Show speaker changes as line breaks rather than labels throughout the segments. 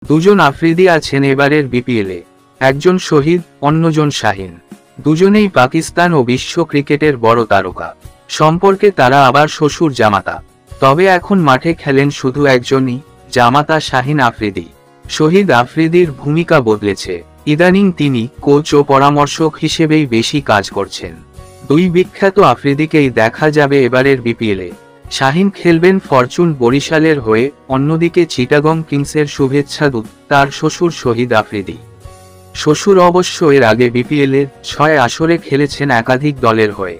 দুজন আফ্রিদি আছেন এবারের বিপিএলে, একজন শহীদ, অন্যজন শাহিন। দুজনেই পাকিস্তান ও বিশ্ব ক্রিকেটের বড় তারকা। সম্পর্কে তারা আবার শ্বশুর জামাতা। তবে এখন মাঠে খেলেন শুধু একজনই, জামাতা শাহিন আফ্রিদি। শহীদ আফ্রিদির ভূমিকা বদলেছে। ইদানিং তিনি কোচ ও পরামর্শক হিসেবেই বেশি কাজ করছেন। দুই বিখ্যাত আফ্রিদিকেই দেখা যাবে এবারের বিপিএলে। শাহিন খেলবেন ফরচুন বরিশালের হয়ে, অন্যদিকে চিটাগং কিংসের শুভেচ্ছাদূত তার শ্বশুর শহীদ আফ্রিদি। শ্বশুর অবশ্য এর আগে বিপিএলের 6 আসরে খেলেছেন একাধিক দলের হয়ে।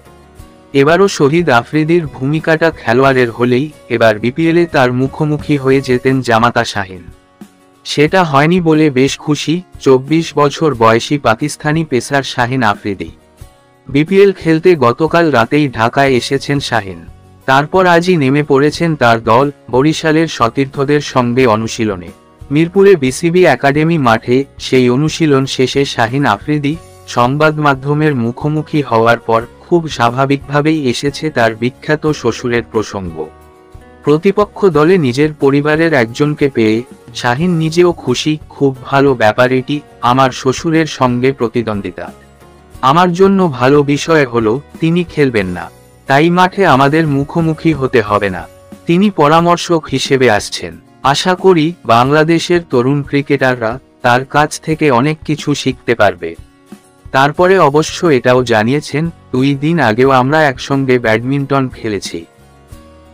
এবারও শহীদ আফ্রিদির ভূমিকাটা খেলোয়াড়ের হলেই এবার বিপিএলে তার মুখোমুখি হয়ে যেতেন জামাতা শাহিন। সেটা হয়নি বলে বেশ খুশি 24 বছর বয়সী পাকিস্তানি পেসার শাহিন আফ্রিদি। বিপিএল খেলতে গতকাল রাতেই ঢাকায় এসেছেন শাহিন। তারপর আজই নেমে পড়েছেন তার দল বরিশালের সতীর্থদের সঙ্গে অনুশীলনে। মিরপুরে বিসিবি একাডেমি মাঠে সেই অনুশীলন শেষে শাহিন আফ্রিদি সংবাদ মাধ্যমের মুখোমুখি হওয়ার পর খুব স্বাভাবিকভাবেই এসেছে তার বিখ্যাত শ্বশুরের প্রসঙ্গ। প্রতিপক্ষ দলে নিজের পরিবারের একজনকে পেয়ে শাহিন নিজেও খুশি। খুব ভালো ব্যাপার এটি, আমার শ্বশুরের সঙ্গে প্রতিদ্বন্দ্বিতা। আমার জন্য ভালো বিষয় হলো তিনি খেলবেন না, তাই মাঠে আমাদের মুখোমুখি হতে হবে না। তিনি পরামর্শক হিসেবে আসছেন। আশা করি বাংলাদেশের তরুণ ক্রিকেটাররা তার কাছ থেকে অনেক কিছু শিখতে পারবে। তারপরে অবশ্য এটাও জানিয়েছেন, 2 দিন আগেও আমরা একসঙ্গে ব্যাডমিন্টন খেলেছি।